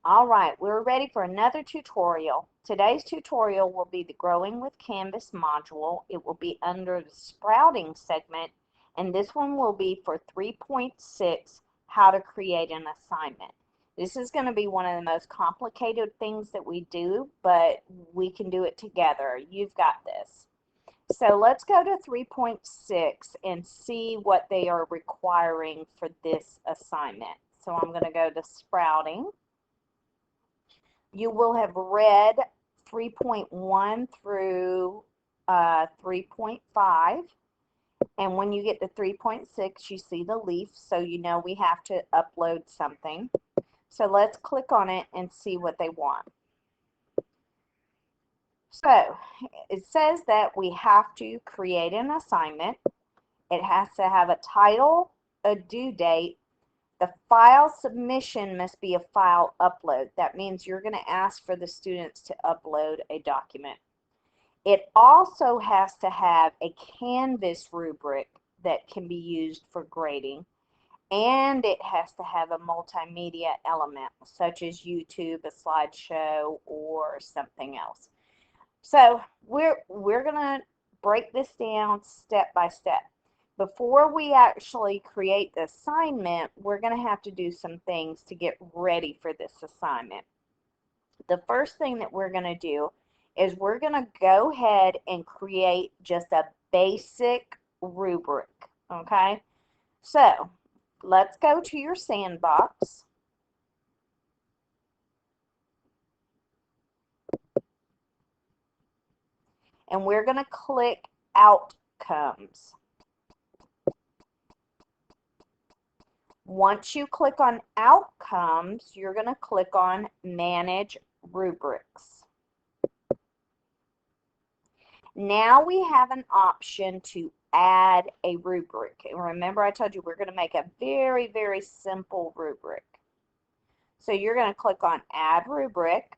All right, we're ready for another tutorial. Today's tutorial will be the Growing with Canvas module. It will be under the Sprouting segment, and this one will be for 3.6, How to Create an Assignment. This is going to be one of the most complicated things that we do, but we can do it together. You've got this. So let's go to 3.6 and see what they are requiring for this assignment. So I'm going to go to Sprouting. You will have read 3.1 through 3.5, and when you get to 3.6, you see the leaf, so you know we have to upload something. So let's click on it and see what they want. So it says that we have to create an assignment. It has to have a title, a due date. The file submission must be a file upload. That means you're going to ask for the students to upload a document. It also has to have a Canvas rubric that can be used for grading, and it has to have a multimedia element such as YouTube, a slideshow, or something else. So we're going to break this down step by step. Before we actually create the assignment, we're going to have to do some things to get ready for this assignment. The first thing that we're going to do is we're going to go ahead and create just a basic rubric, okay? So let's go to your sandbox. And we're going to click Outcomes. Once you click on Outcomes, you're going to click on Manage Rubrics. Now we have an option to add a rubric. And remember, I told you we're going to make a very, very simple rubric. So you're going to click on Add Rubric.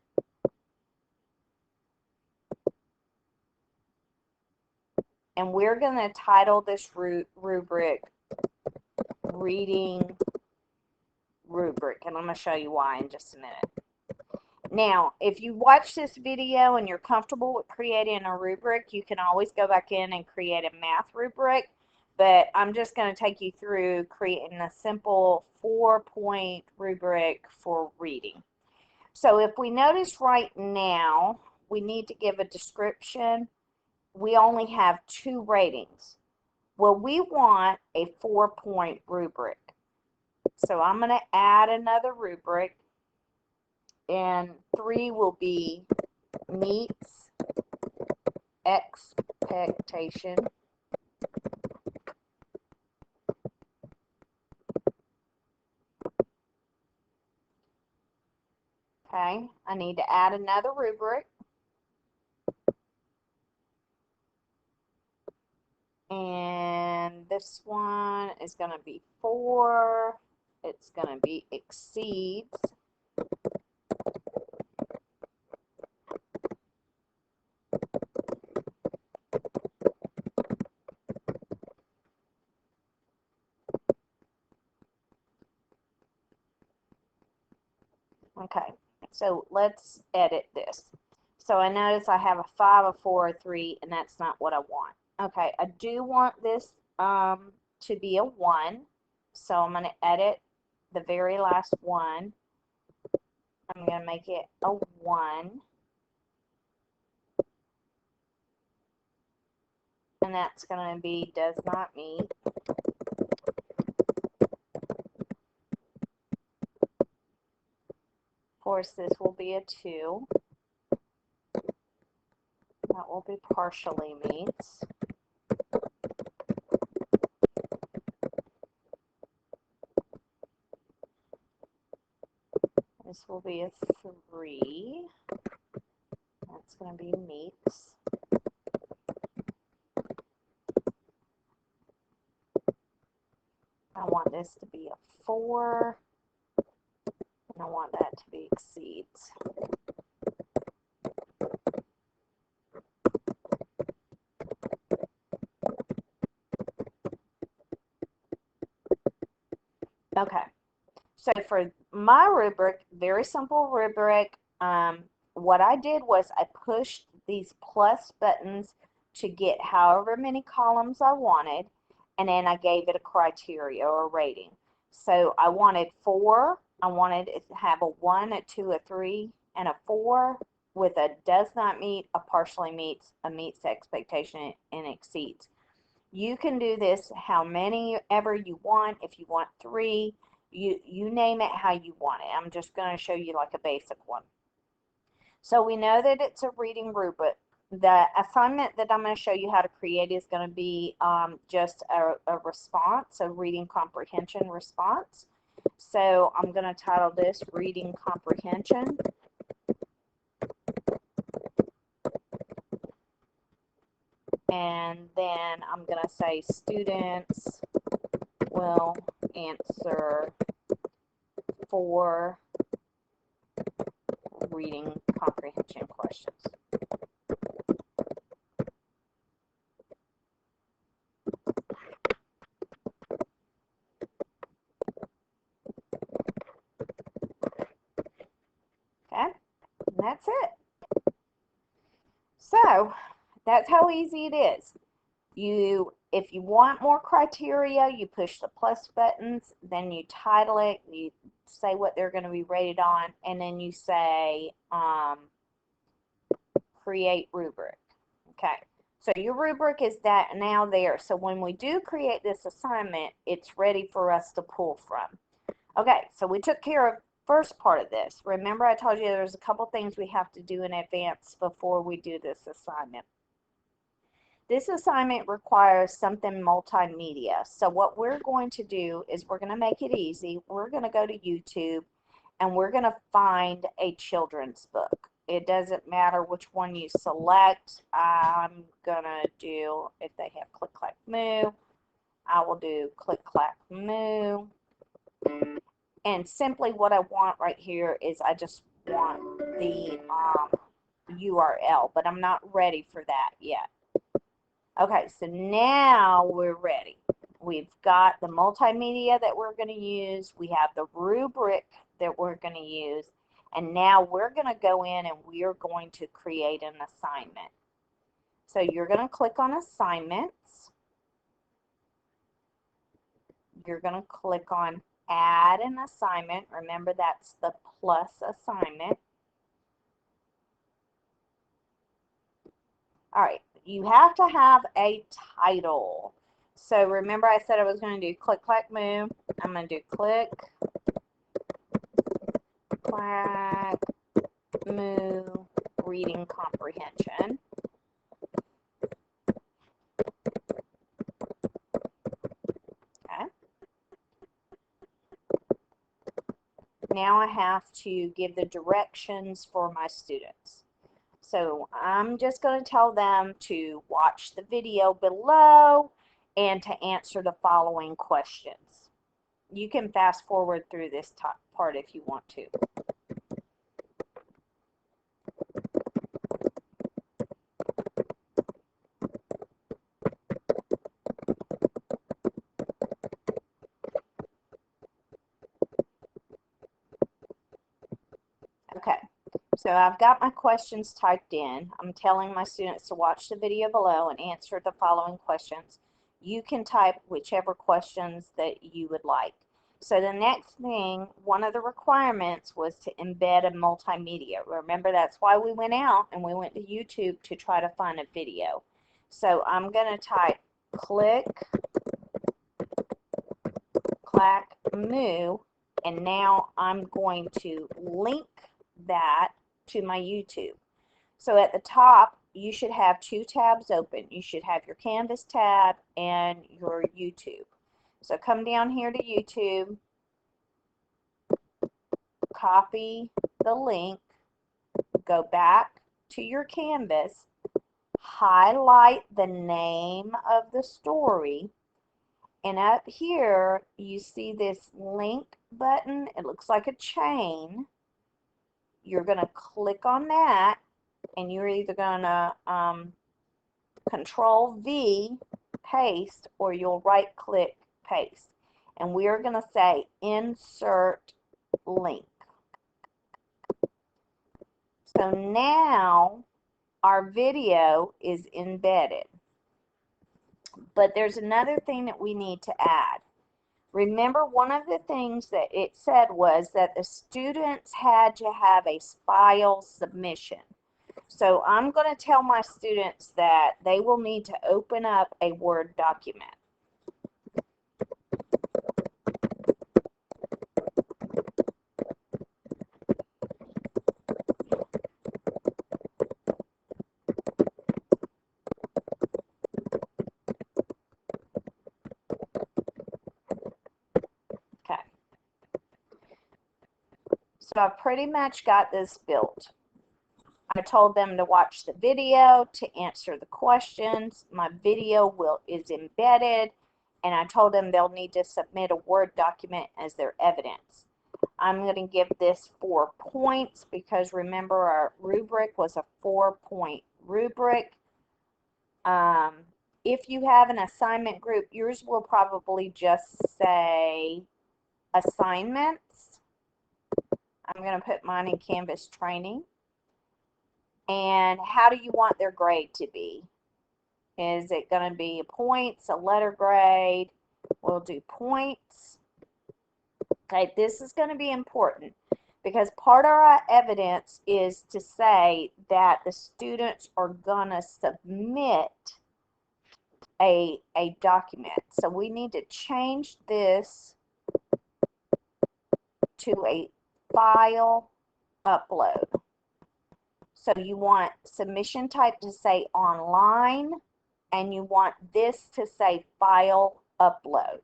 And we're going to title this rubric Reading Rubric, and I'm going to show you why in just a minute. Now, if you watch this video and you're comfortable with creating a rubric, you can always go back in and create a math rubric, but I'm just going to take you through creating a simple 4-point rubric for reading. So if we notice right now, we need to give a description. We only have 2 ratings. Well, we want a 4-point rubric. So I'm going to add another rubric, and 3 will be meets expectation. Okay, I need to add another rubric. And this one is going to be 4. It's going to be exceeds. Okay, so let's edit this. So I notice I have a 5, a 4, a 3, and that's not what I want. Okay, I do want this to be a 1, so I'm going to edit the very last one. I'm going to make it a 1, and that's going to be does not meet. Of course, this will be a 2. That will be partially meets. This will be a 3. That's going to be meets. I want this to be a 4. And I want that to be exceeds. Okay, So for my rubric, very simple rubric, what I did was I pushed these plus buttons to get however many columns I wanted, and then I gave it a criteria or a rating. So I wanted 4. I wanted it to have a 1, a 2, a 3, and a 4 with a does not meet, a partially meets, a meets expectation, and exceeds. You can do this how many ever you want. If you want 3, you name it how you want it. I'm just going to show you like a basic one. So we know that it's a reading rubric. The assignment that I'm going to show you how to create is going to be just a response, a reading comprehension response. So I'm going to title this Reading Comprehension. And then I'm going to say students will answer 4 reading comprehension questions. Okay, and that's it. So that's how easy it is. If you want more criteria, you push the plus buttons, then you title it, you say what they're going to be rated on, and then you say create rubric. Okay, so your rubric is that now there. So when we do create this assignment, it's ready for us to pull from. Okay, so we took care of first part of this. Remember I told you there's a couple things we have to do in advance before we do this assignment. This assignment requires something multimedia. So what we're going to do is we're going to make it easy. We're going to go to YouTube and we're going to find a children's book. It doesn't matter which one you select. I'm going to do, if they have Click Clack Moo, I will do Click Clack Moo. And simply what I want right here is I just want the URL, but I'm not ready for that yet. Okay, so now we're ready. We've got the multimedia that we're going to use. We have the rubric that we're going to use. And now we're going to go in and we are going to create an assignment. So you're going to click on assignments. You're going to click on add an assignment. Remember, that's the plus assignment. All right, you have to have a title. So remember I said I was going to do Click Clack Moo. I'm going to do Click Clack Moo Reading Comprehension. Okay. Now I have to give the directions for my students. So I'm just going to tell them to watch the video below and to answer the following questions. You can fast forward through this part if you want to. Okay. So I've got my questions typed in. I'm telling my students to watch the video below and answer the following questions. You can type whichever questions that you would like. So the next thing, one of the requirements was to embed a multimedia. Remember, that's why we went out and we went to YouTube to try to find a video. So I'm going to type Click Clack Moo, and now I'm going to link that to my YouTube. So at the top, you should have 2 tabs open. You should have your Canvas tab and your YouTube. So come down here to YouTube, copy the link, go back to your Canvas, highlight the name of the story, and up here you see this link button. It looks like a chain. You're going to click on that, and you're either going to Control V, paste, or you'll right click, paste. And we are going to say insert link. So now our video is embedded. But there's another thing that we need to add. Remember, one of the things that it said was that the students had to have a file submission. So I'm going to tell my students that they will need to open up a Word document. Okay. So I've pretty much got this built. I told them to watch the video to answer the questions. My video is embedded, and I told them they'll need to submit a Word document as their evidence. I'm going to give this 4 points because remember our rubric was a 4-point rubric. If you have an assignment group, yours will probably just say assignments. I'm going to put mine in Canvas training. And how do you want their grade to be? Is it going to be points, a letter grade? We'll do points. Okay, this is going to be important because part of our evidence is to say that the students are going to submit a document. So we need to change this to a file upload. So you want submission type to say online, and you want this to say file upload.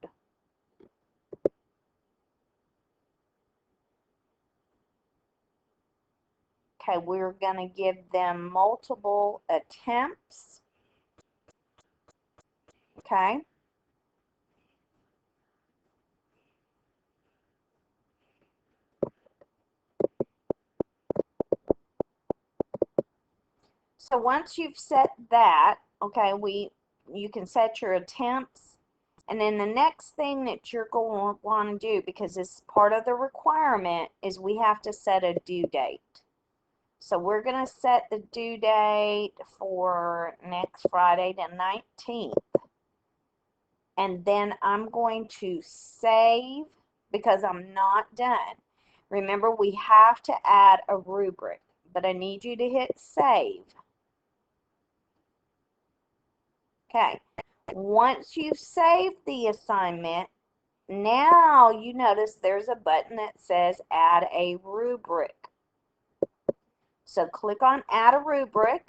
Okay, we're going to give them multiple attempts. Okay. So once you've set that, okay, you can set your attempts, and then the next thing that you're going to want to do, because it's part of the requirement, is we have to set a due date. So we're going to set the due date for next Friday the 19th. And then I'm going to save because I'm not done. Remember, we have to add a rubric, but I need you to hit save. Okay, once you've saved the assignment, now you notice there's a button that says add a rubric. So click on add a rubric,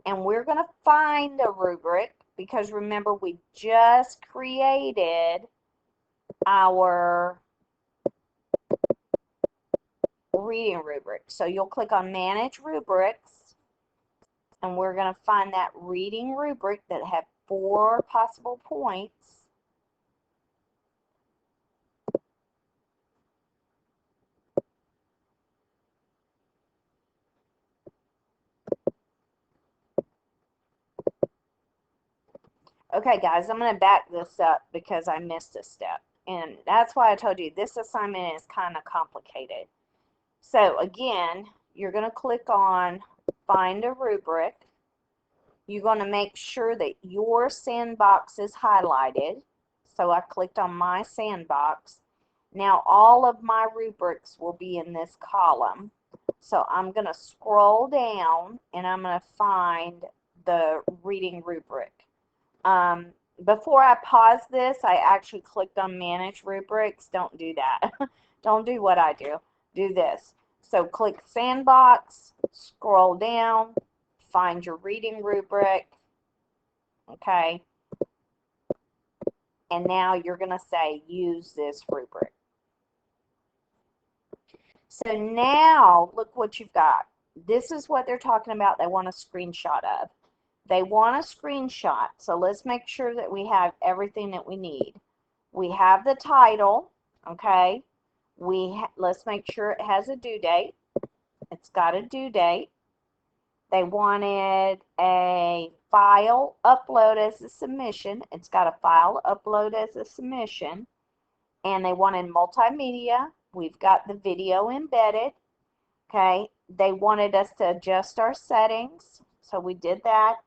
and we're going to find a rubric because remember we just created our reading rubric. So you'll click on manage rubrics, and we're going to find that reading rubric that had 4 possible points. Okay, guys, I'm going to back this up because I missed a step. And that's why I told you this assignment is kind of complicated. So again, you're going to click on find a rubric. You're going to make sure that your sandbox is highlighted. So I clicked on my sandbox. Now all of my rubrics will be in this column. So I'm going to scroll down and I'm going to find the reading rubric. Before I pause this, I actually clicked on manage rubrics. Don't do that. Don't do what I do. Do this. So click sandbox, scroll down, find your reading rubric. Okay. And now you're going to say use this rubric. So now look what you've got. This is what they're talking about. They want a screenshot of. They want a screenshot. So let's make sure that we have everything that we need. We have the title. Okay. Let's make sure it has a due date. It's got a due date. They wanted a file upload as a submission. It's got a file upload as a submission. And they wanted multimedia. We've got the video embedded. Okay, they wanted us to adjust our settings, so we did that.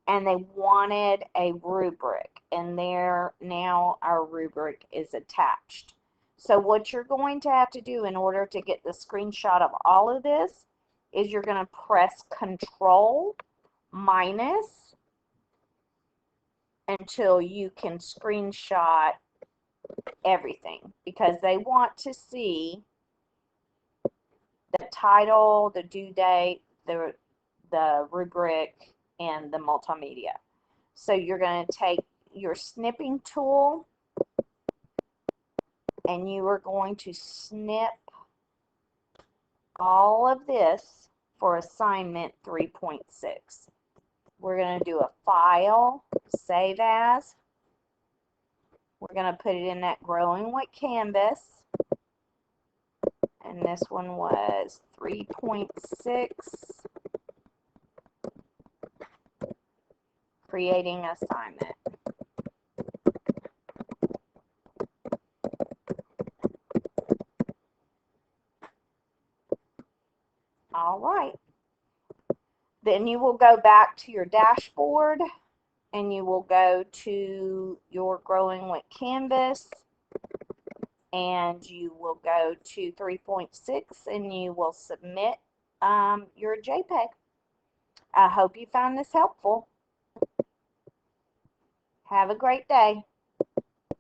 And they wanted a rubric, and there now our rubric is attached. So what you're going to have to do in order to get the screenshot of all of this is you're going to press Control minus until you can screenshot everything, because they want to see the title, the due date, the rubric, and the multimedia. So you're going to take your snipping tool and you are going to snip all of this for assignment 3.6. We're going to do a file, save as. We're going to put it in that growing with canvas. And this one was 3.6, creating assignment. All right. Then you will go back to your dashboard and you will go to your growing with canvas and you will go to 3.6 and you will submit your JPEG. I hope you found this helpful. Have a great day.